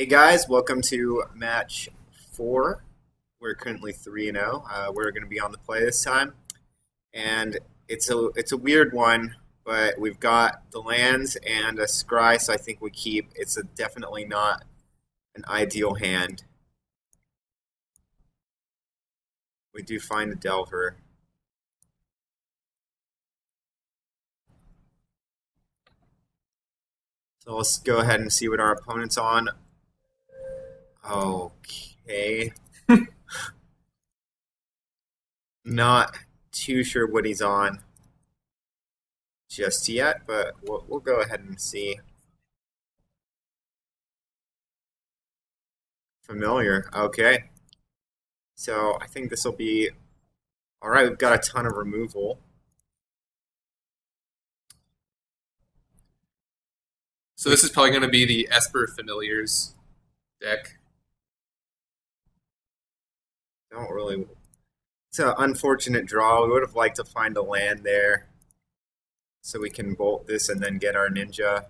Hey guys, welcome to match 4. We're currently 3-0. We're going to be on the play this time, and it's a weird one, but we've got the lands and a scry, so I think we keep. Definitely not an ideal hand. We do find the Delver. So let's go ahead and see what our opponent's on. Okay. Not too sure what he's on just yet, but we'll go ahead and see. Familiar. Okay. So I think this will be all right. We've got a ton of removal. So this is probably going to be the Esper Familiars deck. Don't really. It's an unfortunate draw. We would have liked to find a land there so we can bolt this and then get our ninja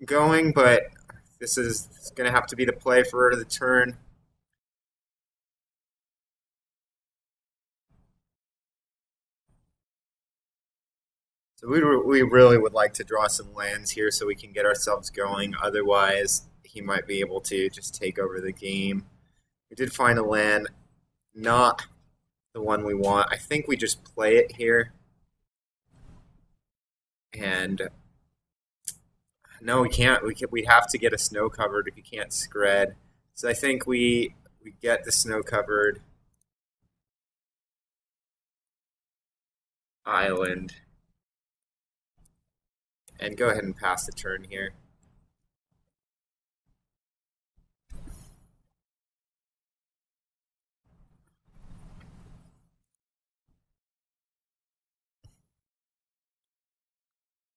going, but this is going to have to be the play for the turn. So we really would like to draw some lands here so we can get ourselves going. Otherwise, he might be able to just take over the game. We did find a land, not the one we want. I think we just play it here. And no, we can't. We have to get a snow covered if you can't scred. So I think we get the snow covered island and go ahead and pass the turn here.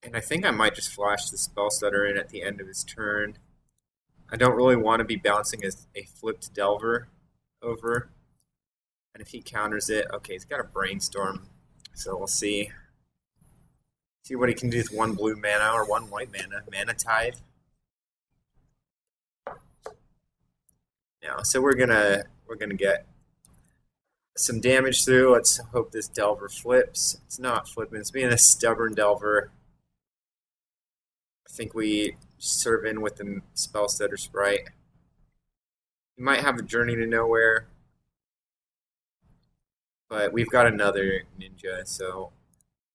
And I think I might just flash the spell stutter in at the end of his turn. I don't really want to be bouncing a flipped Delver over. And if he counters it, okay, he's got a Brainstorm. So we'll see. See what he can do with 1 blue mana or 1 white mana. Mana Tithe. Now, so we're gonna get some damage through. Let's hope this Delver flips. It's not flipping. It's being a stubborn Delver. I think we serve in with the Spell Stutter Sprite. He might have a Journey to Nowhere, but we've got another Ninja, so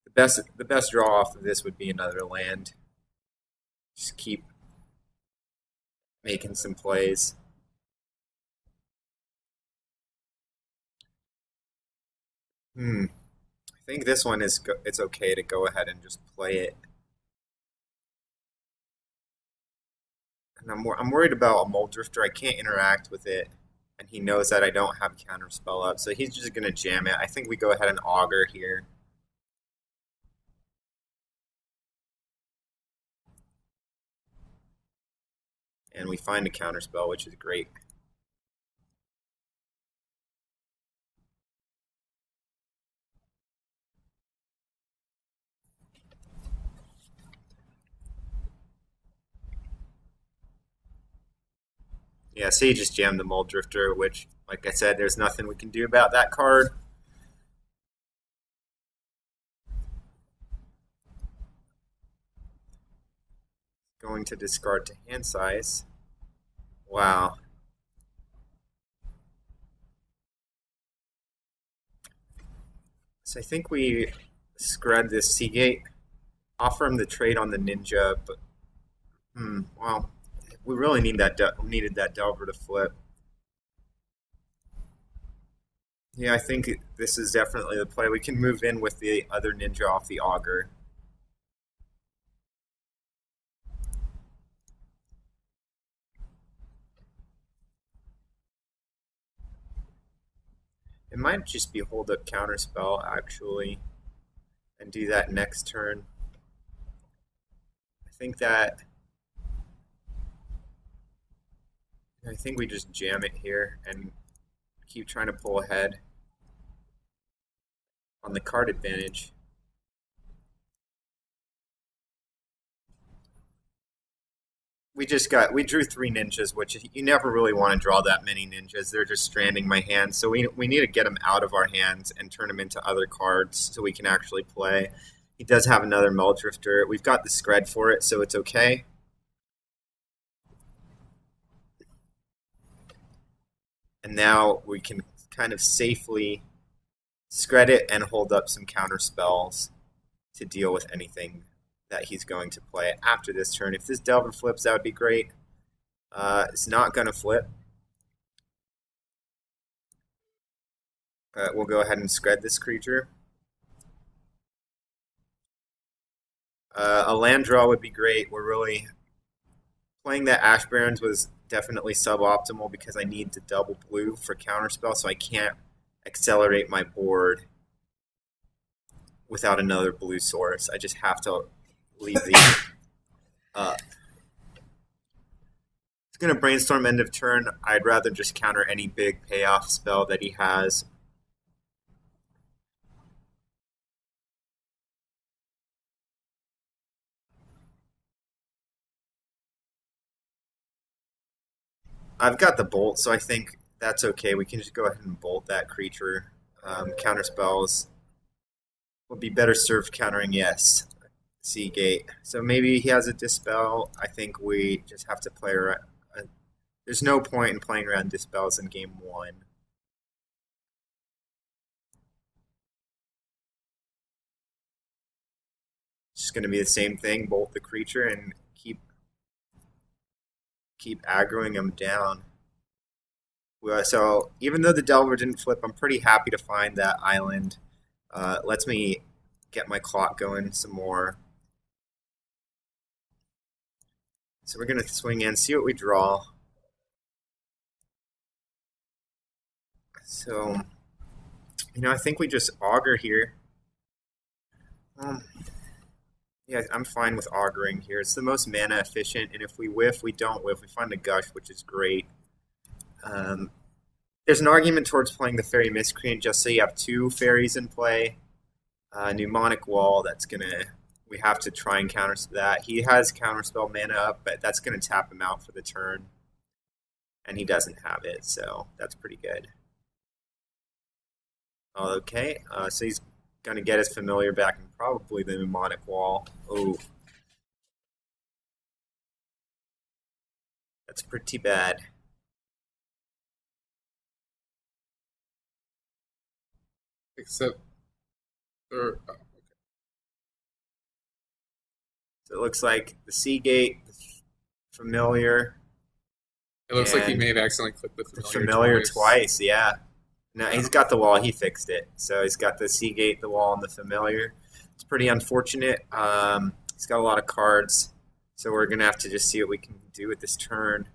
the best draw off of this would be another land. Just keep making some plays. I think this one it's okay to go ahead and just play it. And I'm worried about a Mold Drifter. I can't interact with it, and he knows that I don't have counter spell up, so he's just gonna jam it. I think we go ahead and augur here. And we find a counter spell, which is great. Yeah, so he just jammed the Mold Drifter, which, like I said, there's nothing we can do about that card. Going to discard to hand size. Wow. So I think we scred this Seagate, offer him the trade on the Ninja, but well, we really needed that Delver to flip. Yeah, I think this is definitely the play. We can move in with the other Ninja off the augur. It might just be hold up counterspell actually, and do that next turn. I think we just jam it here and keep trying to pull ahead on the card advantage. we drew 3 ninjas, which you never really want to draw that many ninjas. They're just stranding my hand. So we need to get them out of our hands and turn them into other cards so we can actually play. He does have another Muldrifter. We've got the Scred for it, so it's okay. And now we can kind of safely Scred it and hold up some counter spells to deal with anything that he's going to play after this turn. If this Delver flips, that would be great. It's not going to flip. We'll go ahead and Scred this creature. A land draw would be great. We're really playing that Ash Barrens was definitely suboptimal because I need to double blue for counterspell, so I can't accelerate my board without another blue source. I just have to leave these up. It's going to brainstorm end of turn. I'd rather just counter any big payoff spell that he has. I've got the bolt, so I think that's okay. We can just go ahead and bolt that creature. Counter spells would be better served countering, yes. Seagate. So maybe he has a Dispel. I think we just have to play around. There's no point in playing around Dispels in game 1. It's just going to be the same thing. Bolt the creature and keep aggroing him down. So even though the Delver didn't flip, I'm pretty happy to find that island. Lets me get my clock going some more. So we're going to swing in, see what we draw. So, I think we just augur here. Yeah, I'm fine with auguring here. It's the most mana efficient, and if we whiff, we don't whiff. We find a gush, which is great. There's an argument towards playing the Fairy Miscreant just so you have 2 fairies in play. Mnemonic Wall, we have to try and counter that. He has counterspell mana up, but that's going to tap him out for the turn. And he doesn't have it, so that's pretty good. Okay, so he's going to get his familiar back and probably the Mnemonic Wall. Oh. That's pretty bad. Except, or So it looks like the Seagate, the familiar. it looks like he may have accidentally clicked the familiar twice. Yeah. No, he's got the wall. He fixed it. So he's got the Seagate, the wall, and the familiar. It's pretty unfortunate. He's got a lot of cards, so we're going to have to just see what we can do with this turn.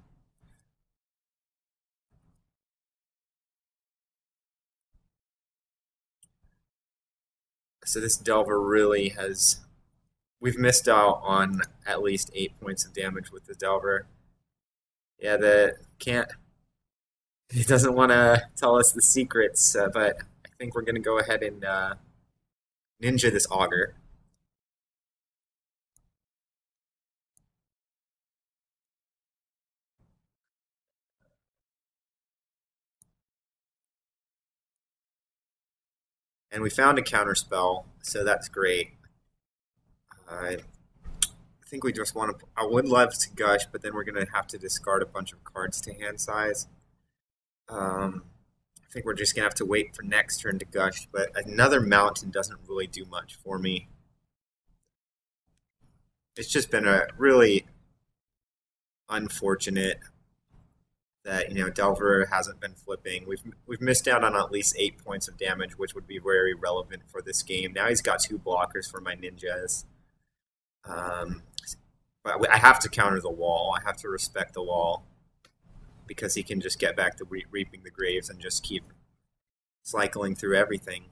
So this Delver really has... We've missed out on at least 8 points of damage with the Delver. Yeah, he doesn't want to tell us the secrets, but I think we're going to go ahead and ninja this augur. And we found a counter spell, so that's great. I think we just want to... I would love to gush, but then we're going to have to discard a bunch of cards to hand size. I think we're just going to have to wait for next turn to gush, but another mountain doesn't really do much for me. It's just been a really unfortunate that Delver hasn't been flipping. We've missed out on at least 8 points of damage, which would be very relevant for this game. Now he's got 2 blockers for my ninjas. But I have to counter the wall. I have to respect the wall because he can just get back to reaping the graves and just keep cycling through everything.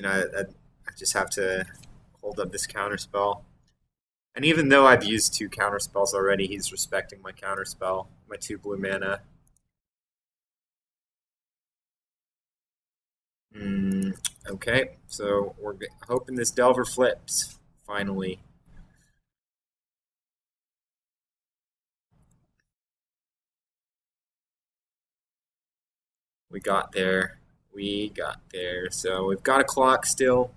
I just have to hold up this counter spell. And even though I've used 2 counter spells already, he's respecting my counter spell, my 2 blue mana. Okay, so we're hoping this Delver flips. Finally. We got there. We got there. So we've got a clock still.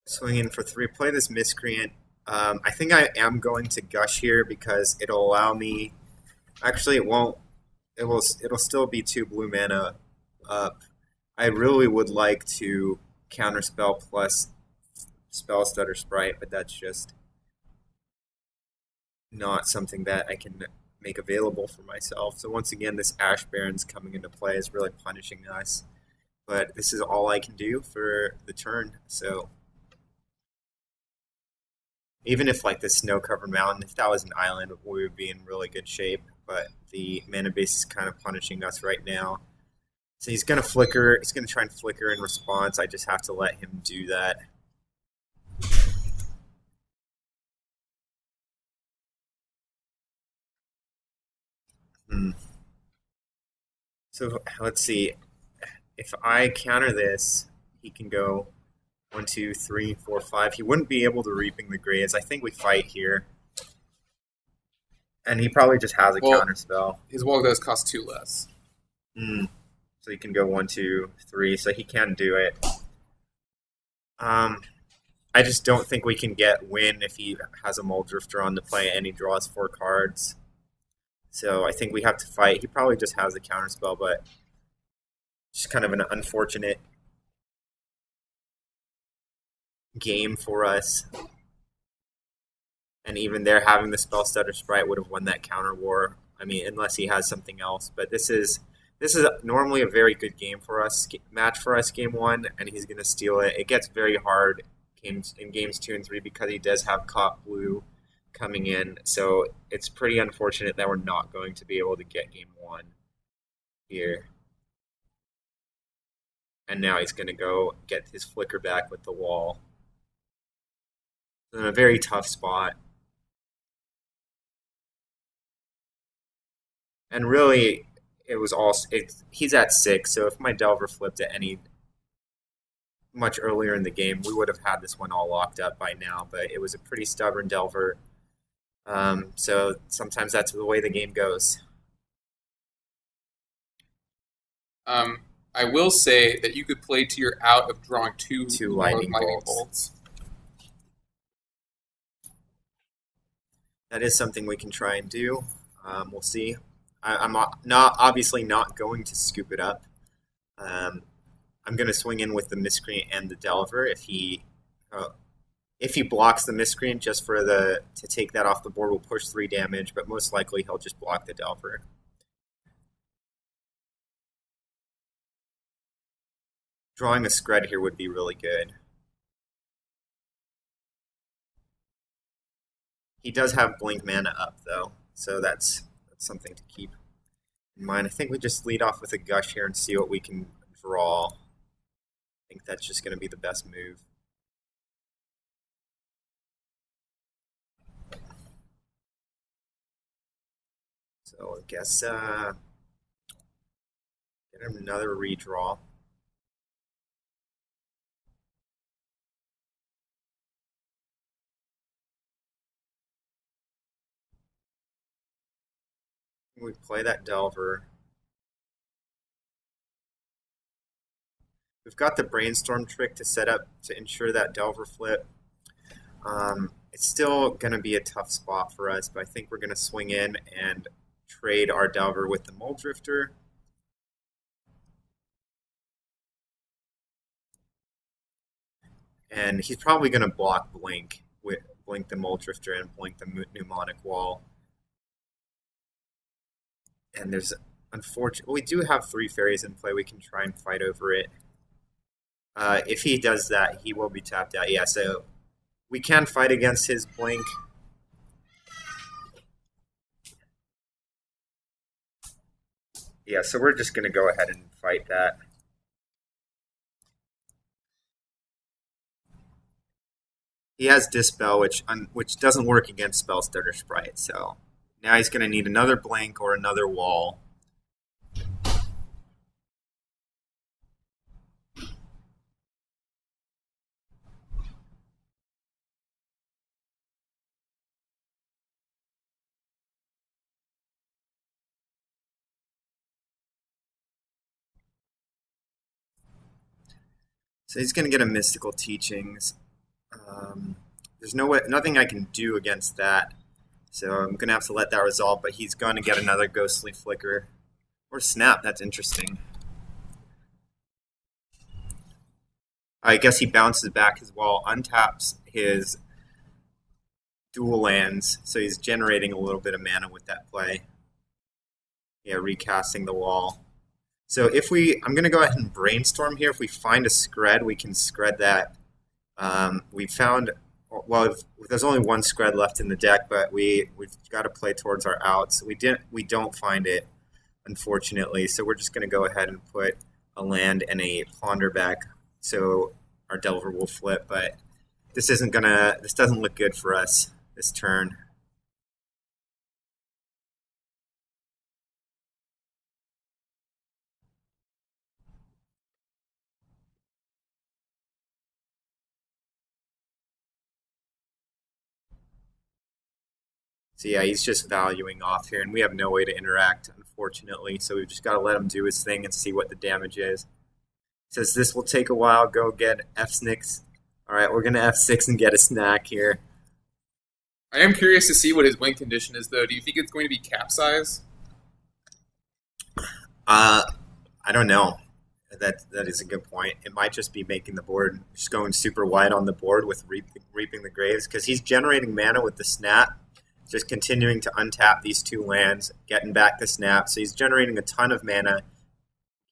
Swinging for three. Play this miscreant. I think I am going to gush here because it'll allow me. Actually, it won't. It will. It'll still be two blue mana up. I really would like to counterspell plus spell stutter sprite, but that's just not something that I can make available for myself. So once again, this Ash Baron's coming into play is really punishing us. But this is all I can do for the turn. So even if like the snow-covered mountain, if that was an island, we would be in really good shape. But the mana base is kind of punishing us right now. So he's going to flicker. He's going to try and flicker in response. I just have to let him do that. So let's see. If I counter this, he can go 1, 2, 3, 4, 5. He wouldn't be able to Reaping the Graves. I think we fight here. And he probably just has a counter spell. His wall does cost 2 less. So he can go 1, 2, 3. So he can do it. I just don't think we can get win if he has a Mole Drifter on the play and he draws 4 cards. So I think we have to fight. He probably just has a counterspell, but just kind of an unfortunate game for us. And even there, having the Spell Stutter Sprite would have won that counter war. I mean, unless he has something else. But this is normally a very good game for us, match for us, game 1, and he's going to steal it. It gets very hard in games 2 and 3 because he does have Cop Blue coming in. So it's pretty unfortunate that we're not going to be able to get game 1 here. And now he's going to go get his flicker back with the wall. In a very tough spot. And really, it was all. He's at 6, so if my Delver flipped at any much earlier in the game, we would have had this one all locked up by now. But it was a pretty stubborn Delver. So sometimes that's the way the game goes. I will say that you could play to your out of drawing two lightning bolts. That is something we can try and do. We'll see. I'm obviously not going to scoop it up. I'm going to swing in with the Miscreant and the Delver if he blocks the Miscreant just to take that off the board. We'll push 3 damage, but most likely he'll just block the Delver. Drawing a Scred here would be really good. He does have blink mana up, though, so that's something to keep in mind. I think we just lead off with a Gush here and see what we can draw. I think that's just going to be the best move. So I guess get him another redraw. We play that Delver. We've got the Brainstorm trick to set up to ensure that Delver flip. It's still going to be a tough spot for us, but I think we're going to swing in and trade our Delver with the Mole Drifter. And he's probably going to block Blink the Mole Drifter and Blink the Mnemonic Wall. And there's we do have 3 fairies in play. We can try and fight over it. If he does that, he will be tapped out. Yeah, so we can fight against his Blink. Yeah, so we're just going to go ahead and fight that. He has Dispel, which doesn't work against Spell Stutter Sprite, so now he's going to need another Blink or another Wall. So he's going to get a mystical teachings. Um, there's nothing I can do against that. So I'm going to have to let that resolve, but he's going to get another ghostly flicker. Or snap, that's interesting. I guess he bounces back his wall, untaps his dual lands, so he's generating a little bit of mana with that play. Yeah, recasting the wall. So I'm going to go ahead and brainstorm here. If we find a scred, we can scred that. We found, well, there's only one scred left in the deck, but we've got to play towards our outs. We don't find it, unfortunately. So we're just going to go ahead and put a land and a ponder back, so our Delver will flip. But this doesn't look good for us this turn. So yeah, he's just valuing off here, and we have no way to interact, unfortunately. So we've just got to let him do his thing and see what the damage is. Says this will take a while. Go get F-Snicks. All right, we're going to F6 and get a snack here. I am curious to see what his win condition is, though. Do you think it's going to be capsize? I don't know. That is a good point. It might just be making the board, just going super wide on the board with reaping the graves, because he's generating mana with the snap, just continuing to untap these two lands, getting back the snap. So he's generating a ton of mana.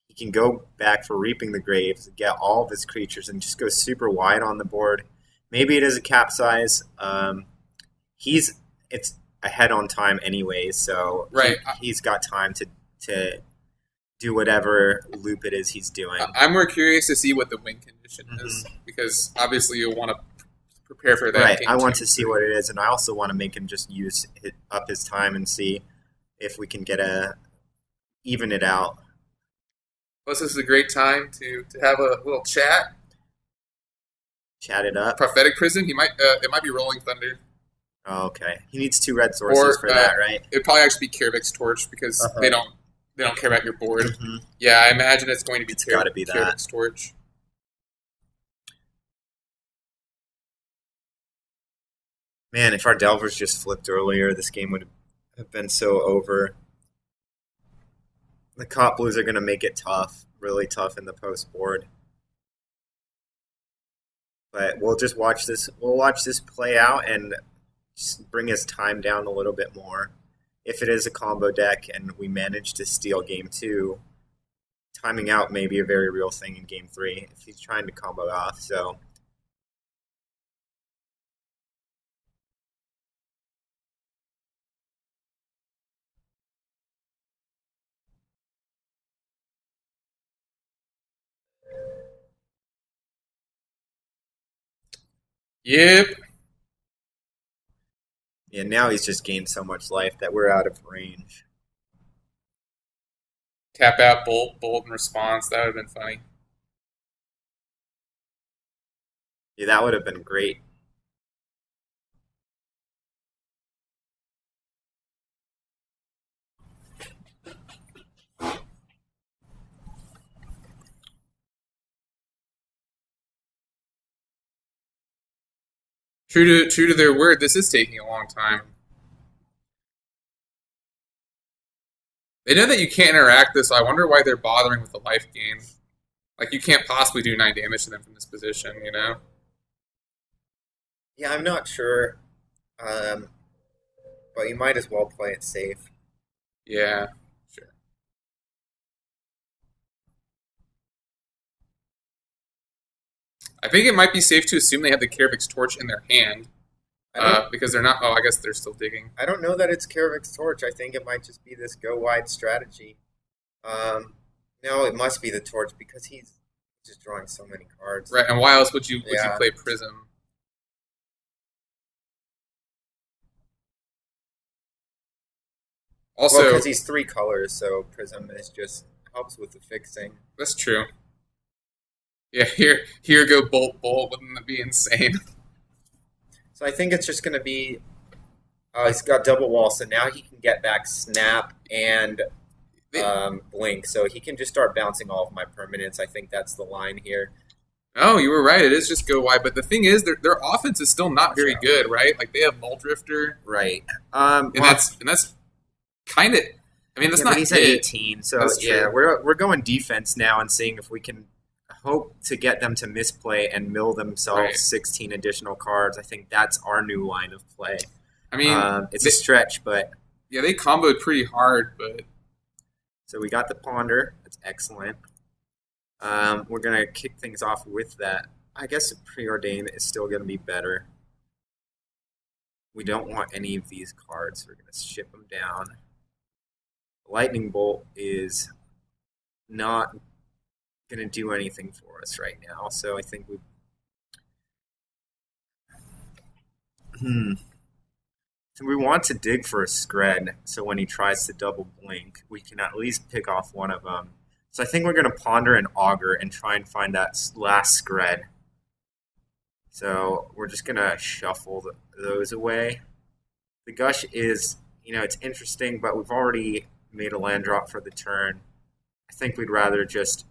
He can go back for reaping the graves, get all of his creatures, and just go super wide on the board. Maybe it is a capsize. It's ahead on time anyways, so right. He's got time to do whatever loop it is he's doing. I'm more curious to see what the win condition is, because obviously you'll want to prepare for that. Right, I want to see what it is, and I also want to make him just use up his time and see if we can even it out. Plus, this is a great time to have a little chat. Chat it up. Prophetic Prison. It might be Rolling Thunder. Oh, okay. He needs 2 red sources for that, right? It'd probably actually be Karavic's Torch, because they don't care about your board. Mm-hmm. Yeah, I imagine it's going to be Karavic's Torch. Man, if our Delvers just flipped earlier, this game would have been so over. The Cop Blues are going to make it tough, really tough in the post board. But we'll just watch this. We'll watch this play out and just bring his time down a little bit more. If it is a combo deck and we manage to steal game 2, timing out may be a very real thing in game 3 if he's trying to combo off. So. Yep. Yeah, now he's just gained so much life that we're out of range. Tap out, bolt in response. That would have been funny. Yeah, that would have been great. True to their word, this is taking a long time. They know that you can't interact this, so I wonder why they're bothering with the life gain. Like, you can't possibly do 9 damage to them from this position, you know? Yeah, I'm not sure. But you might as well play it safe. Yeah, sure. I think it might be safe to assume they have the Karavic's Torch in their hand. Because they're not... Oh, I guess they're still digging. I don't know that it's Karavic's Torch. I think it might just be this go-wide strategy. No, it must be the Torch because he's just drawing so many cards. Right, and why else would you play Prism? Also, because he's 3 colors, so Prism is just helps with the fixing. That's true. Yeah, here go bolt. Wouldn't that be insane? So I think it's just going to be. He's got double wall, so now he can get back snap and blink, so he can just start bouncing all of my permanents. I think that's the line here. Oh, you were right. It is just go wide. But the thing is, their offense is still not Watch very out. good, right? Like they have Mole Drifter, Right. and Well, that's kind of. I mean, that's yeah, but not he's at it. 18, so That's yeah, true. we're going defense now and seeing if we can hope to get them to misplay and mill themselves Right. 16 additional cards. I think that's our new line of play. I mean, It's a stretch, but yeah, they comboed pretty hard, but so we got the ponder. That's excellent. We're gonna kick things off with that. I guess preordained is still gonna be better. We don't want any of these cards. We're gonna ship them down. Lightning bolt is not gonna do anything for us right now, so I think we. Hmm. So we want to dig for a scred, so when he tries to double blink, we can at least pick off one of them. So I think we're going to ponder an auger and try and find that last scred. So we're just going to shuffle those away. The gush is, it's interesting, but we've already made a land drop for the turn. I think we'd rather just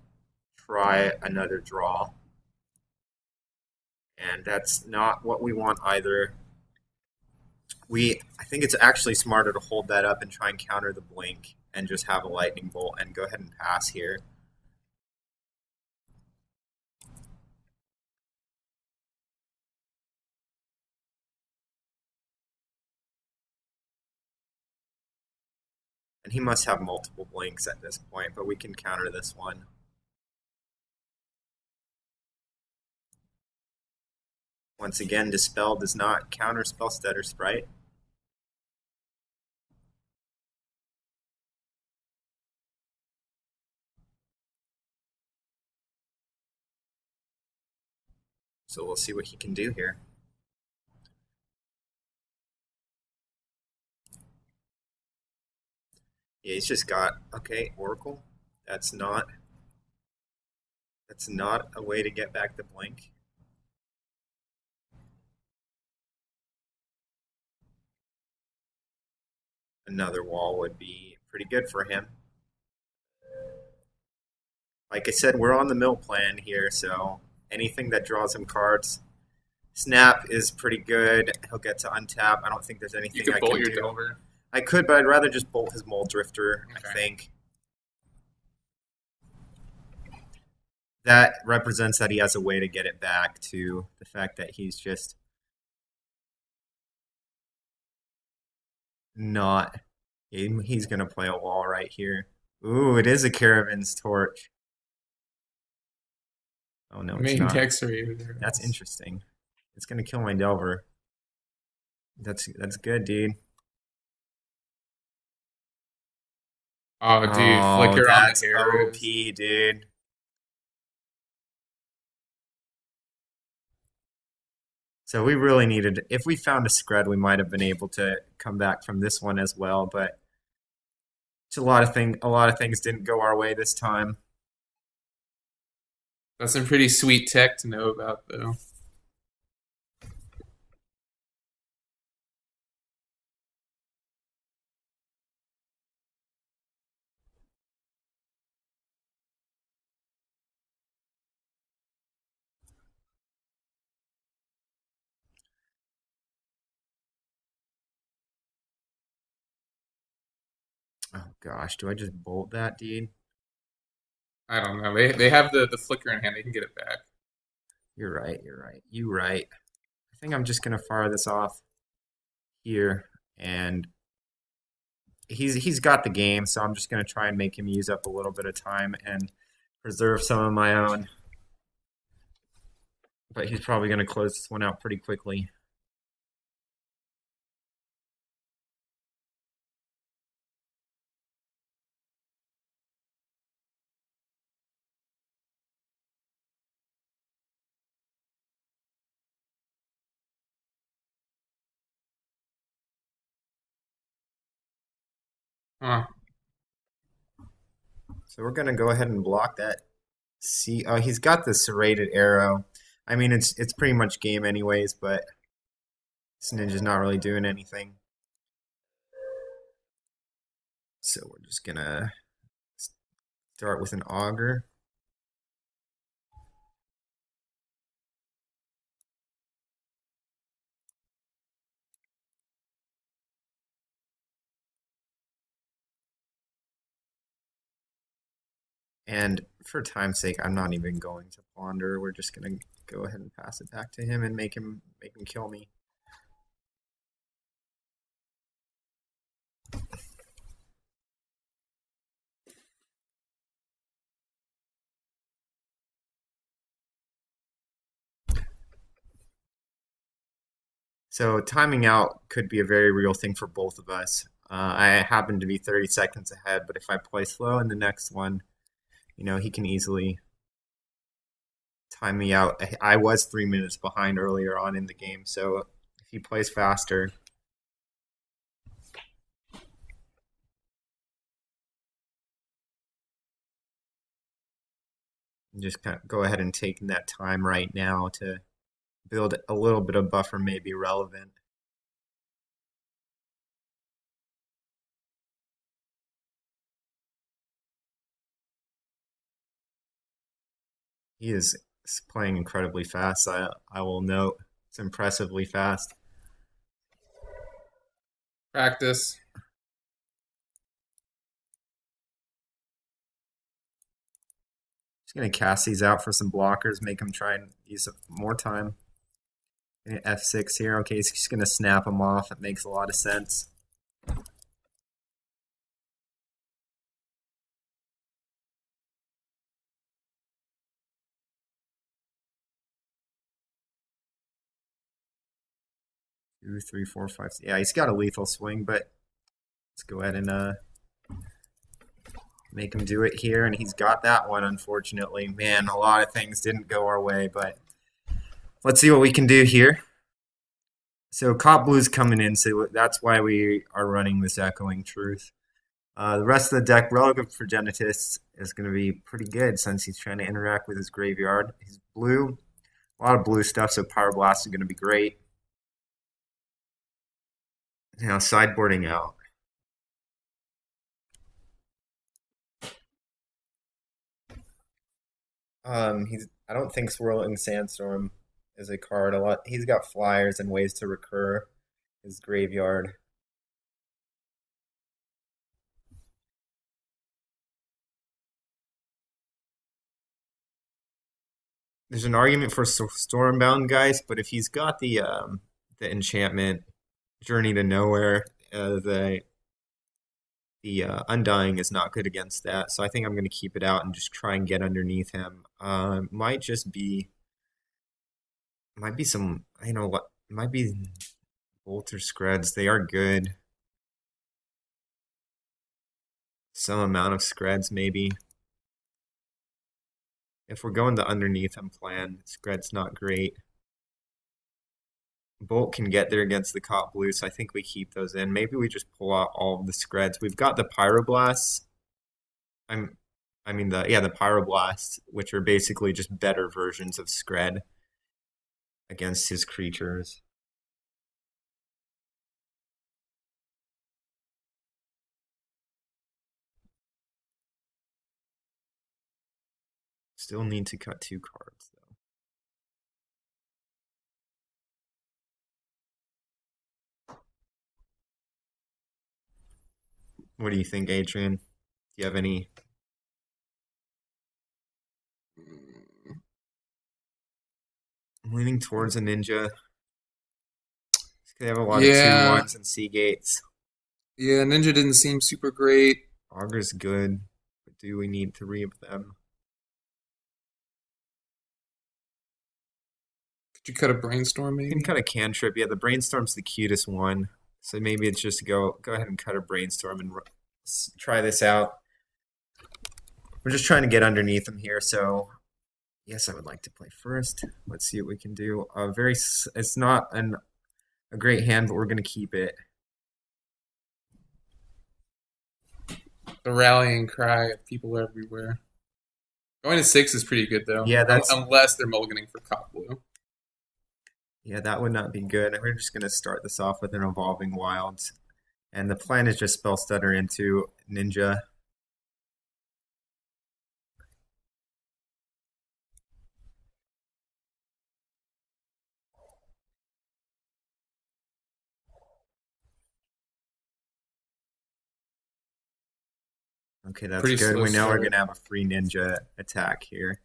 try another draw. And that's not what we want either. I think it's actually smarter to hold that up and try and counter the blink and just have a lightning bolt and go ahead and pass here. And he must have multiple blinks at this point, but we can counter this one. Once again, Dispel does not counter Spellstutter Sprite. So we'll see what he can do here. Yeah, he's just got, okay, Oracle. That's not a way to get back the blink. Another wall would be pretty good for him. Like I said, we're on the mill plan here, so anything that draws him cards. Snap is pretty good. He'll get to untap. I don't think there's you anything could I bolt can your do. Delver. I could, but I'd rather just bolt his Mole Drifter, I Okay. think. That represents that he has a way to get it back to the fact that he's just not. He's going to play a wall right here. Ooh, it is a Caravan's Torch. Oh, no, it's Main not. deck survey. That's interesting. It's going to kill my Delver. That's good, dude. Oh, dude, Oh, flicker on the that's hairs. OP, dude. So we really needed, if we found a scred, we might have been able to come back from this one as well, but it's a lot of things didn't go our way this time. That's some pretty sweet tech to know about, though. Oh gosh, do I just bolt that, dude? I don't know. They have the flicker in hand. They can get it back. You're right, you're right. You right. I think I'm just gonna fire this off here and he's got the game, so I'm just gonna try and make him use up a little bit of time and preserve some of my own. But he's probably gonna close this one out pretty quickly. Huh. So we're gonna go ahead and block that. See, oh, he's got the serrated arrow. I mean, it's pretty much game anyways, but this ninja's not really doing anything. So we're just gonna start with an auger. And for time's sake, I'm not even going to ponder. We're just gonna go ahead and pass it back to him and make him kill me. So timing out could be a very real thing for both of us. I happen to be 30 seconds ahead, but if I play slow in the next one, he can easily time me out. I was 3 minutes behind earlier on in the game, so if he plays faster, just kind of go ahead and take that time right now to build a little bit of buffer may be relevant. He is playing incredibly fast. I will note it's impressively fast. Practice. Just gonna cast these out for some blockers, make him try and use more time. F6 here. Okay, he's just gonna snap him off. It makes a lot of sense. Two, three, four, five. Yeah, he's got a lethal swing, but let's go ahead and make him do it here. And he's got that one, unfortunately. Man, a lot of things didn't go our way, but let's see what we can do here. So Cop Blue's coming in, so that's why we are running this Echoing Truth. The rest of the deck, relative Progenitus, is going to be pretty good since he's trying to interact with his graveyard. He's blue, a lot of blue stuff, so Power Blast is going to be great. Now sideboarding out. I don't think Swirling Sandstorm is a card. He's got flyers and ways to recur his graveyard. There's an argument for Stormbound, guys, but if he's got the enchantment Journey to Nowhere, the Undying is not good against that. So I think I'm going to keep it out and just try and get underneath him. Might be some, what, might be Bolter Screds. They are good. Some amount of Screds, maybe. If we're going the underneath him plan, Scred's not great. Bolt can get there against the Cop Blue, so I think we keep those in. Maybe we just pull out all of the Screds. We've got the Pyroblasts. The Pyroblasts, which are basically just better versions of Scred against his creatures. Still need to cut 2 cards, though. What do you think, Adrian? Do you have any? I'm leaning towards a ninja. They have a lot of 2/1s and Seagates. Yeah, Ninja didn't seem super great. Auger's good, but do we need 3 of them? Could you cut a Brainstorm, You maybe? can cut a Cantrip. Yeah, the Brainstorm's the cutest one. So maybe it's just go ahead and cut a Brainstorm and try this out. We're just trying to get underneath him here, so yes, I would like to play first. Let's see what we can do. It's not a great hand, but we're going to keep it. The rallying cry of people everywhere. Going to 6 is pretty good, though. Yeah, unless they're mulliganing for Cop Blue. Yeah, that would not be good. We're just going to start this off with an Evolving Wilds. And the plan is just Spell Stutter into Ninja. Okay, that's Pretty good. slow We know we're start. going to have a free ninja attack here.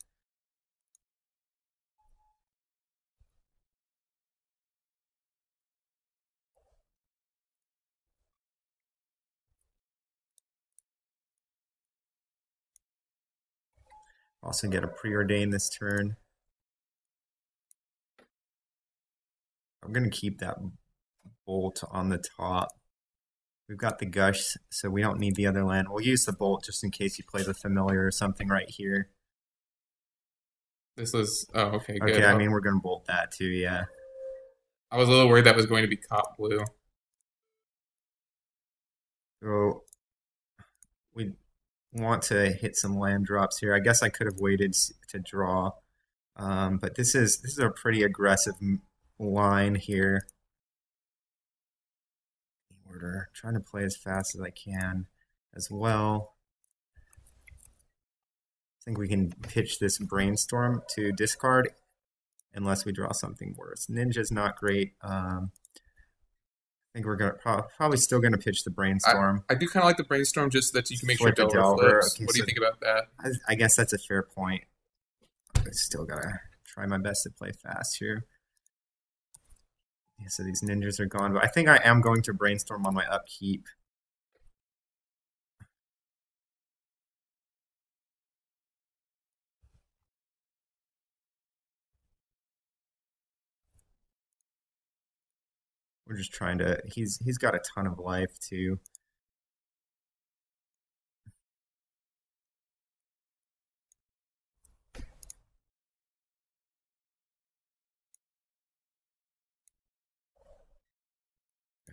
Also get a preordain this turn. I'm going to keep that bolt on the top. We've got the gush, so we don't need the other land. We'll use the bolt just in case he plays a familiar or something right here. This was okay, Okay, good. I mean we're gonna bolt that too, yeah. I was a little worried that was going to be cop blue. So we want to hit some land drops here. I guess I could have waited to draw, but this is a pretty aggressive line here. Order, trying to play as fast as I can as well. I think we can pitch this brainstorm to discard unless we draw something worse. Ninja's not great. I think we're gonna probably still gonna pitch the I, brainstorm. I do kind of like the brainstorm just so that you can make sure Flip a Delver Delver. flips. Okay, What do you so think about that? I guess that's a fair point. I still gotta try my best to play fast here. Yeah, so these ninjas are gone, but I think I am going to brainstorm on my upkeep. We're just trying to. He's got a ton of life too.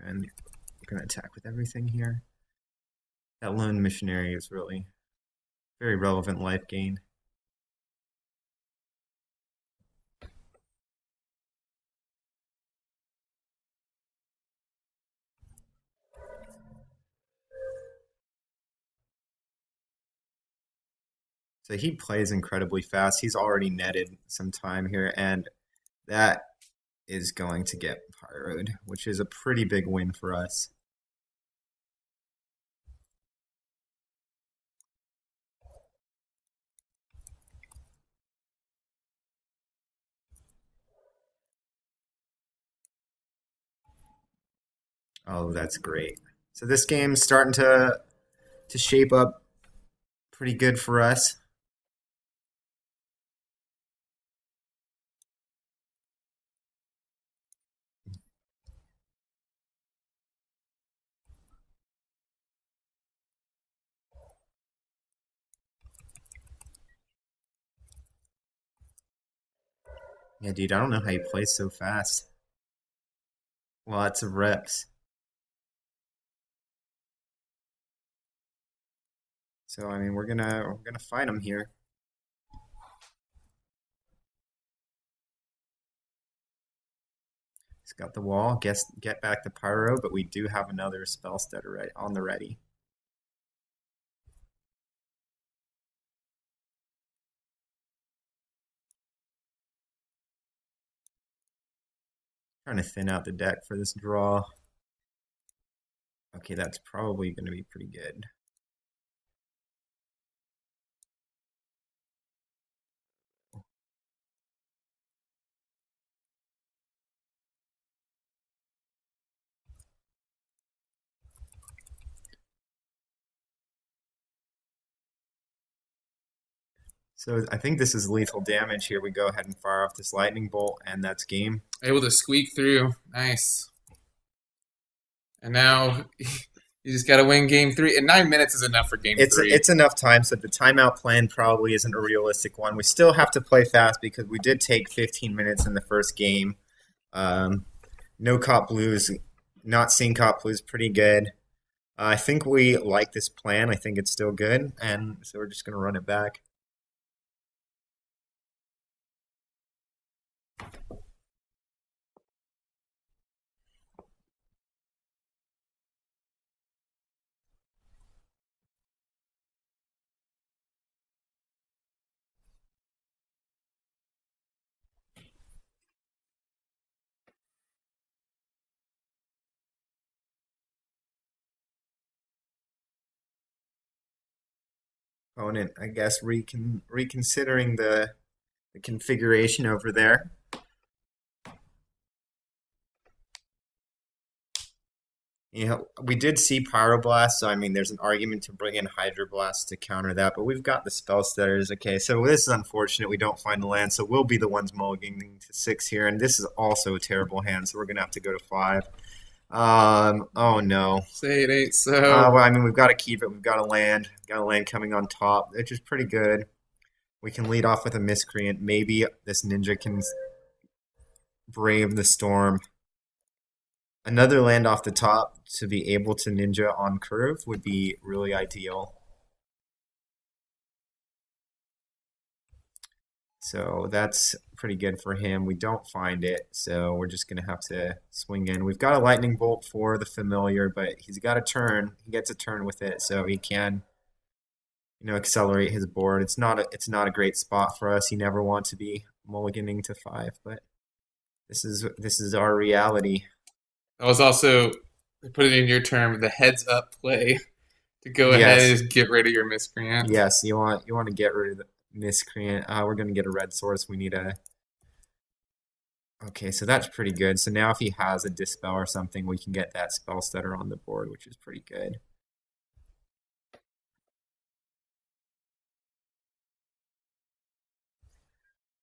And we're gonna attack with everything here. That lone missionary is really very relevant life gain. So he plays incredibly fast. He's already netted some time here, and that is going to get pyroed, which is a pretty big win for us. Oh, that's great. So this game's starting to shape up pretty good for us. Yeah, dude, I don't know how you play so fast. Lots of reps. So I mean, we're gonna fight him here. He's got the wall. Guess get back the pyro, but we do have another spell stutter right on the ready. Trying to thin out the deck for this draw. Okay, that's probably going to be pretty good. So I think this is lethal damage here. We go ahead and fire off this lightning bolt, and that's game. Able to squeak through. Nice. And now you just got to win game 3. And 9 minutes is enough for game 3. It's enough time, so the timeout plan probably isn't a realistic one. We still have to play fast because we did take 15 minutes in the first game. No cop blues, not seeing cop blues, pretty good. I think we like this plan. I think it's still good, and so we're just going to run it back. Opponent, I guess, reconsidering the configuration over there. You know, we did see Pyroblast, so I mean, there's an argument to bring in Hydroblast to counter that, but we've got the Spell Stutters. Okay, so this is unfortunate. We don't find the land, so we'll be the ones mulliganing to 6 here, and this is also a terrible hand, so we're going to have to go to 5. Oh no. Say it ain't so. Well, I mean, we've got to keep it. We've got a land. Got a land coming on top, which is pretty good. We can lead off with a Miscreant. Maybe this ninja can brave the storm. Another land off the top to be able to ninja on curve would be really ideal. So that's pretty good for him. We don't find it, so we're just going to have to swing in. We've got a lightning bolt for the familiar, but he's got a turn. He gets a turn with it, so he can, accelerate his board. It's not a great spot for us. He never wants to be mulliganing to 5, but this is our reality. That was also, put it in your term, the heads up play to go ahead and just get rid of your Miscreant. Yes, you want to get rid of the Miscreant. We're going to get a red source. We need a... Okay, so that's pretty good. So now if he has a Dispel or something, we can get that Spell Stutter on the board, which is pretty good.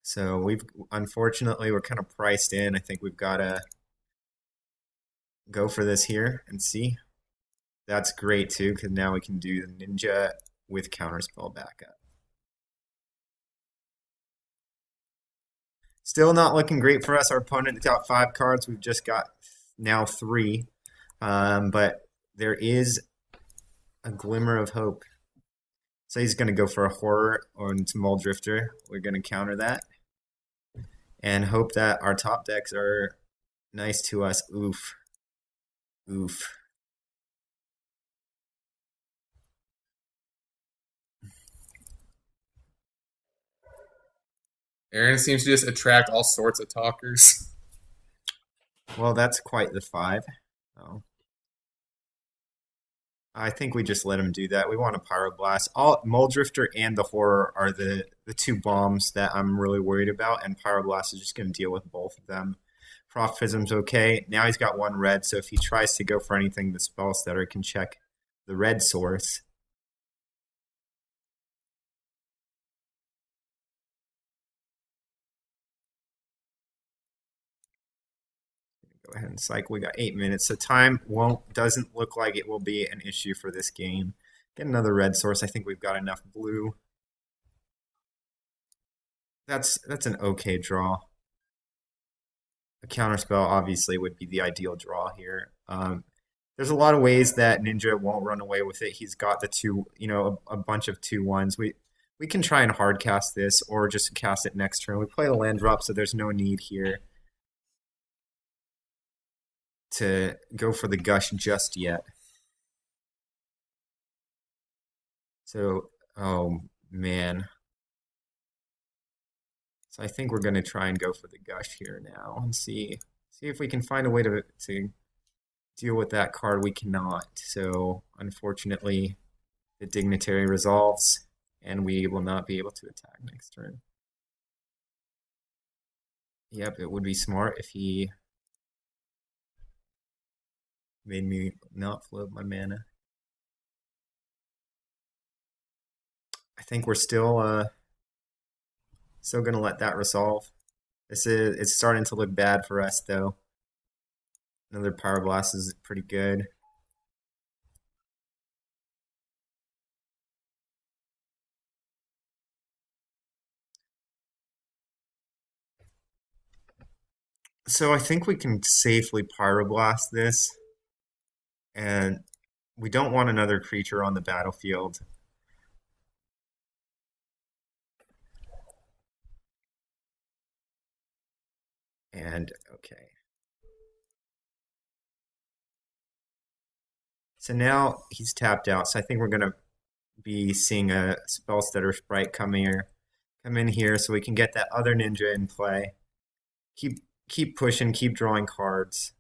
So unfortunately, we're kind of priced in. I think we've got to go for this here and see. That's great too, because now we can do the ninja with counterspell backup. Still not looking great for us. Our opponent got 5 cards. We've just got now 3. But there is a glimmer of hope. So he's going to go for a Horror or into Muldrifter. We're going to counter that. And hope that our top decks are nice to us. Oof. Oof. Aaron seems to just attract all sorts of talkers. Well, that's quite the 5. Oh. I think we just let him do that. We want a Pyroblast. Muldrifter and the Horror are the 2 bombs that I'm really worried about, and Pyroblast is just going to deal with both of them. Prophism's okay. Now he's got 1 red, so if he tries to go for anything, the Spell Stutter can check the red source. Go ahead and cycle. We got 8 minutes, so time doesn't look like it will be an issue for this game. Get another red source. I think we've got enough blue. That's an okay draw. A counterspell obviously would be the ideal draw here. There's a lot of ways that Ninja won't run away with it. He's got the 2, a bunch of 2/1s. We can try and hard cast this or just cast it next turn. We play the land drop, so there's no need here to go for the gush just yet. So, oh man. So I think we're going to try and go for the gush here now and see if we can find a way to deal with that card. We cannot. So unfortunately, the Dignitary resolves, and we will not be able to attack next turn. Yep, it would be smart if he made me not float my mana. I think we're still going to let that resolve. It's starting to look bad for us though. Another Pyroblast is pretty good. So I think we can safely Pyroblast this. And we don't want another creature on the battlefield. And, okay. So now he's tapped out, so I think we're going to be seeing a Spell Stutter Sprite come in here so we can get that other ninja in play. Keep pushing, keep drawing cards.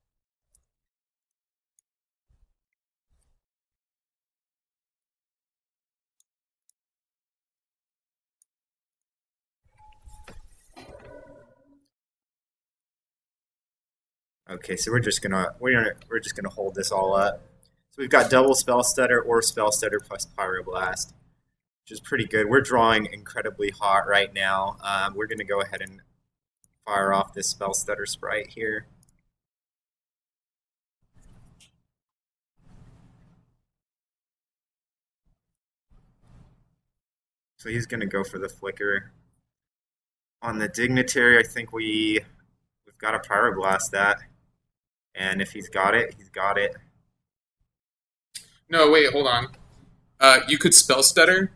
Okay, so we're just gonna hold this all up. So we've got double spell stutter or spell stutter plus pyroblast, which is pretty good. We're drawing incredibly hot right now. We're gonna go ahead and fire off this spell stutter sprite here. So he's gonna go for the flicker. On the dignitary, I think we've got to pyroblast that, and if he's got it, he's got it. No, wait, hold on. You could spell stutter.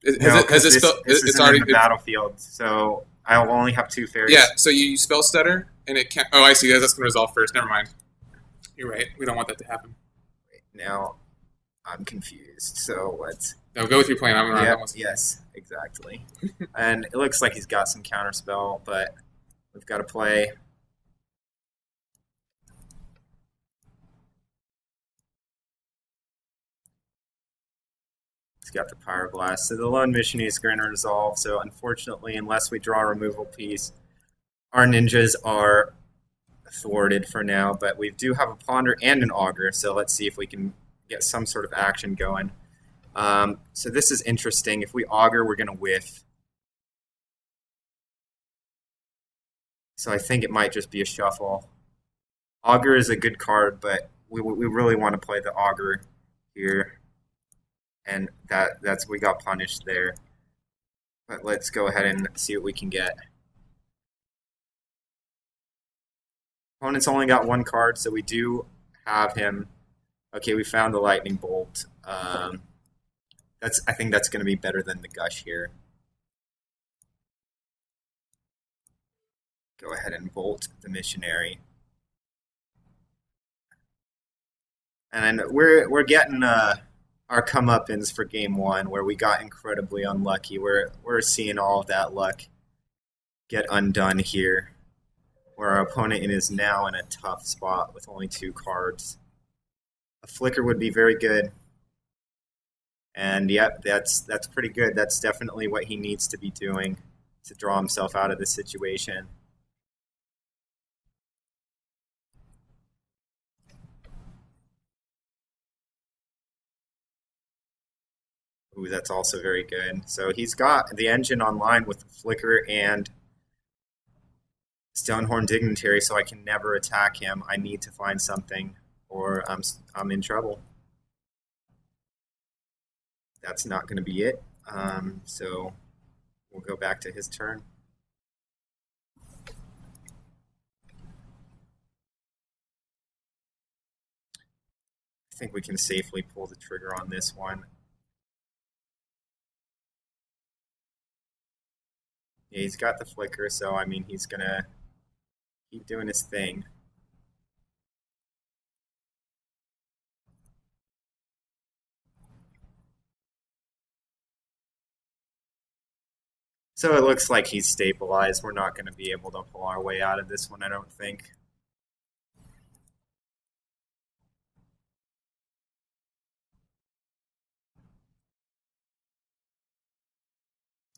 No, Has because it this spell? this It's isn't in already. the battlefield, so I'll only have two Yeah. fairies. So you spell stutter, and it can't. Oh, I see. That's gonna resolve first. Never mind. You're right. We don't want that to happen. Now I'm confused. So let's. No, go with your plan. I'm Yep. almost. Yes. Exactly. And it looks like he's got some counterspell, but we've got to play. He's got the Pyroblast. So the lone mission is going to resolve. So unfortunately, unless we draw a removal piece, our ninjas are thwarted for now. But we do have a Ponder and an Augur. So let's see if we can get some sort of action going. So this is interesting. If we Augur, we're going to whiff. So I think it might just be a shuffle. Augur is a good card, but we really want to play the Augur here. And that's we got punished there. But let's go ahead and see what we can get. Opponent's only got one card, so we do have him. Okay, we found the lightning bolt. I think that's going to be better than the gush here. Go ahead and bolt the missionary. And then we're getting our comeuppance for game one, where we got incredibly unlucky. We're seeing all of that luck get undone here, where our opponent is now in a tough spot with only two cards. A flicker would be very good, and yep, that's pretty good. That's definitely what he needs to be doing to draw himself out of this situation. Ooh, that's also very good. So he's got the engine online with Flicker and Stonehorn Dignitary, so I can never attack him. I need to find something, or I'm in trouble. That's not going to be it. So we'll go back to his turn. I think we can safely pull the trigger on this one. Yeah, he's got the flicker, so I mean he's gonna keep doing his thing. So it looks like he's stabilized. We're not going to be able to pull our way out of this one, I don't think.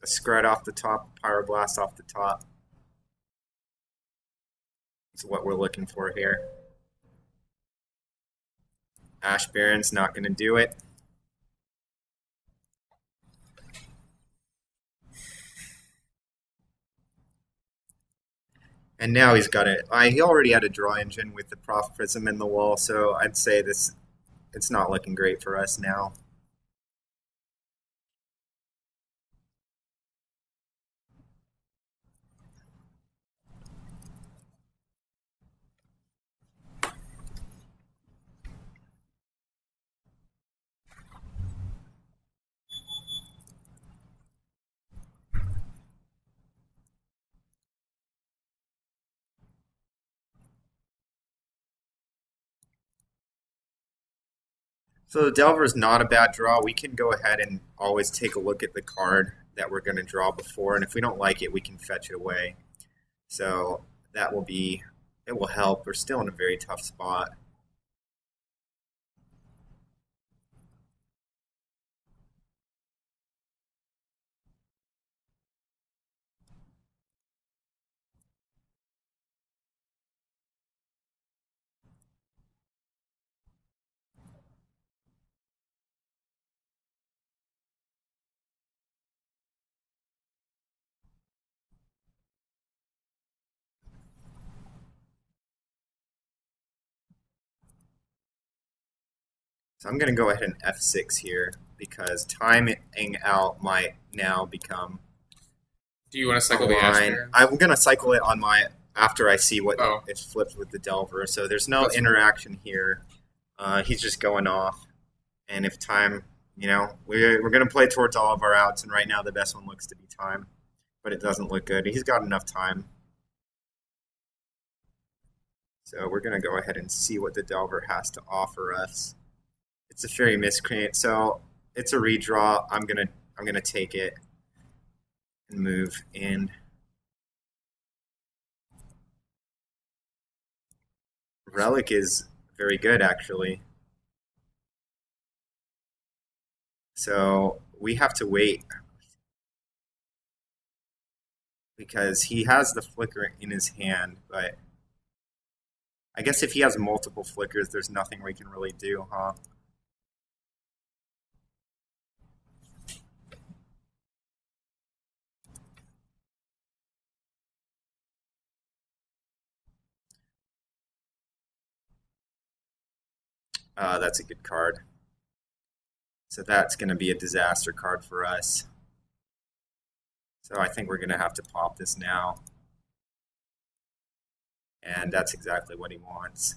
A Scred off the top, Pyroblast off the top. Is what we're looking for here. Ash Baron's not going to do it. And now he's got it. He already had a draw engine with the Prof Prism in the wall, so I'd say it's not looking great for us now. So the Delver is not a bad draw. We can go ahead and always take a look at the card that we're going to draw before, and if we don't like it, we can fetch it away. So that will be, it will help. We're still in a very tough spot. So I'm going to go ahead and f6 here because timing out might now become Do you want to a cycle the line. Ashburns? I'm going to cycle it on my after I see what Oh, it's flipped with the Delver. So there's no that's fine. interaction here. He's just going off. And if time, we're going to play towards all of our outs, and right now the best one looks to be time, but it doesn't look good. He's got enough time. So we're going to go ahead and see what the Delver has to offer us. It's a Fairy Miscreant, so it's a redraw. I'm gonna take it and move in. Relic is very good, actually. So we have to wait because he has the flicker in his hand, but I guess if he has multiple flickers, there's nothing we can really do, huh? That's a good card. So that's going to be a disaster card for us. So I think we're going to have to pop this now. And that's exactly what he wants.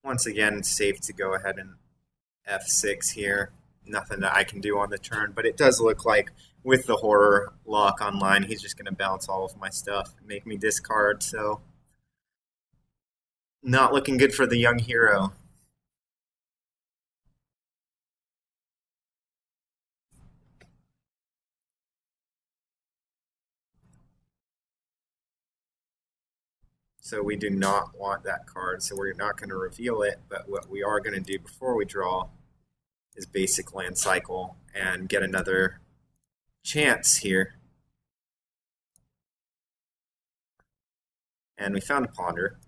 Once again, it's safe to go ahead and f6 here. Nothing that I can do on the turn, but it does look like with the horror lock online, he's just going to bounce all of my stuff and make me discard. So, not looking good for the young hero. So, we do not want that card, so we're not going to reveal it. But what we are going to do before we draw is basic land cycle and get another chance here. And we found a ponder,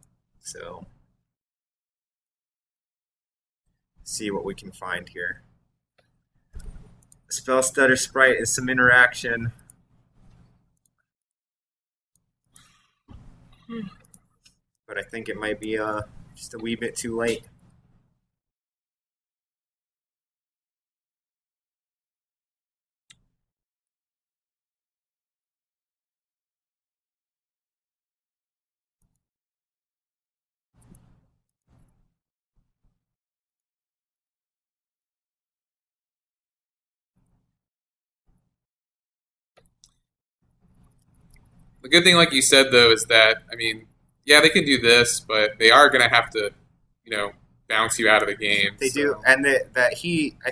so see what we can find here. Spell Stutter Sprite is some interaction. But I think it might be just a wee bit too late. The good thing, like you said, though, is that I mean, yeah, they can do this, but they are going to have to, bounce you out of the game. They do, and I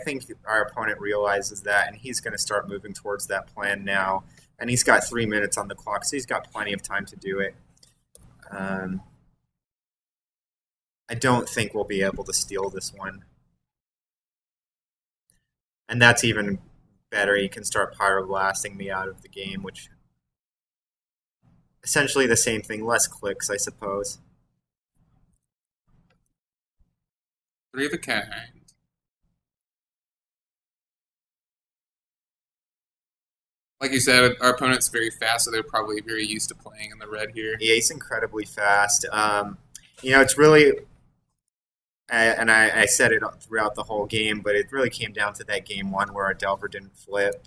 think our opponent realizes that, and he's going to start moving towards that plan now. And he's got 3 minutes on the clock, so he's got plenty of time to do it. I don't think we'll be able to steal this one. And that's even better. He can start pyroblasting me out of the game, which essentially the same thing, less clicks, I suppose. Three of a kind. Like you said, our opponent's very fast, so they're probably very used to playing in the red here. Yeah, he's incredibly fast. It's really, and I said it throughout the whole game, but it really came down to that game one where our Delver didn't flip,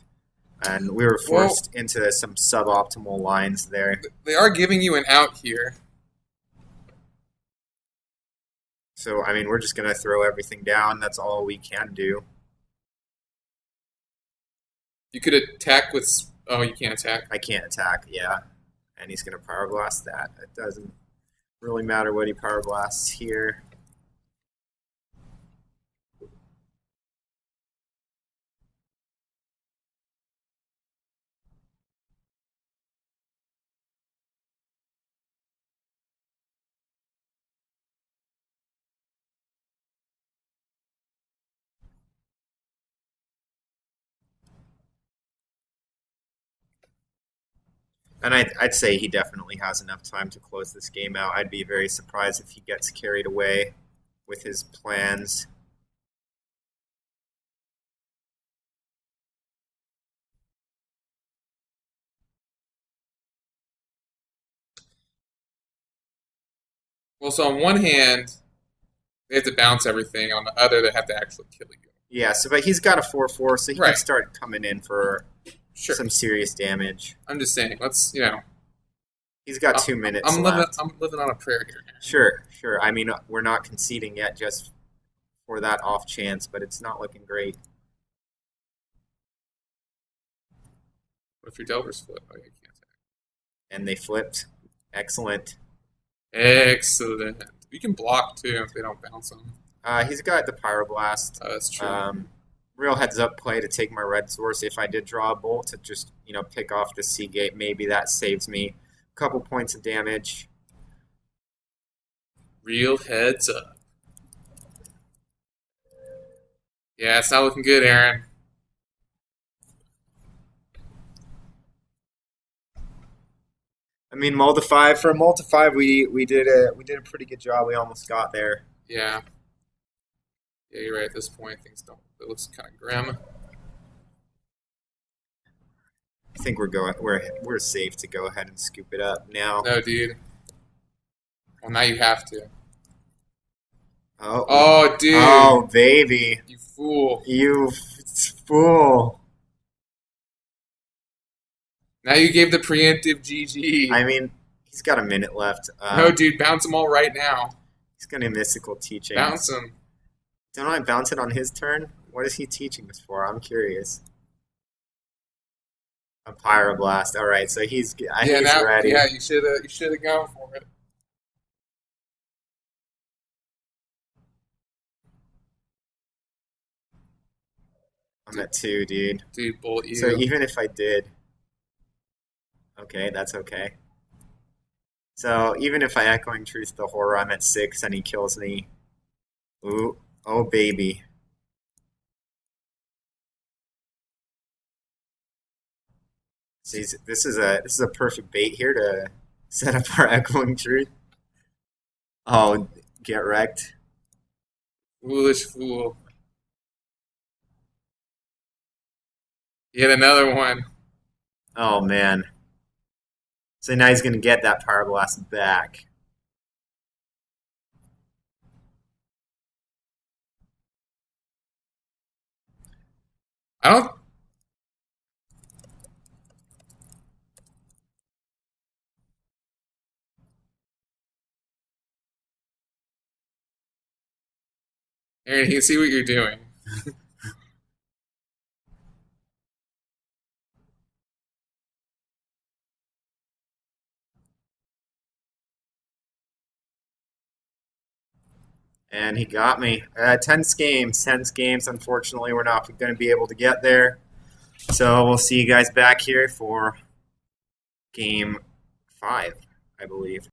and we were forced into some suboptimal lines there. They are giving you an out here. So, I mean, we're just going to throw everything down. That's all we can do. You could attack with... Oh, you can't attack. I can't attack, yeah. And he's going to Power Blast that. It doesn't really matter what he Power Blasts here. And I'd say he definitely has enough time to close this game out. I'd be very surprised if he gets carried away with his plans. Well, so on one hand, they have to bounce everything. On the other, they have to actually kill you. Yeah, so but he's got a 4/4, so he can Right. start coming in for Sure. some serious damage. I'm just saying. Let's He's got 2 minutes I'm living. left. I'm living on a prayer here. Sure. I mean, we're not conceding yet just for that off chance, but it's not looking great. What if your Delvers flip? Oh, you can't say. And they flipped. Excellent. Excellent. You can block too if they don't bounce them. He's got the Pyroblast. That's true. Real heads up play to take my red source. If I did draw a bolt to just pick off the Seagate, maybe that saves me a couple points of damage. Real heads up. Yeah, it's not looking good, Aaron. I mean, Moldify for a Multify, we did a pretty good job. We almost got there. Yeah. Yeah, you're right. At this point, things don't. It looks kind of grim. I think we're safe to go ahead and scoop it up now. No, dude. Well, now you have to. Oh, dude. Oh, baby. You fool. You fool. Now you gave the preemptive GG. I mean, he's got a minute left. No, dude, bounce them all right now. He's going to mystical teaching. Bounce them. Don't I bounce it on his turn? What is he teaching us for? I'm curious. A Pyroblast. All right, so he's ready. Yeah, you should have gone for it. I'm at 2, dude. Dude, bullet you. So even if I did, okay, that's okay. So even if I Echoing Truth the Horror, I'm at 6 and he kills me. Ooh, oh baby. See, this is a perfect bait here to set up our Echoing Truth. Oh, get wrecked. Foolish fool. Yet another one. Oh man. So now he's gonna get that Pyroblast back. I don't. Aaron, you see what you're doing. And he got me. 10 games. Unfortunately, we're not going to be able to get there. So we'll see you guys back here for game 5, I believe.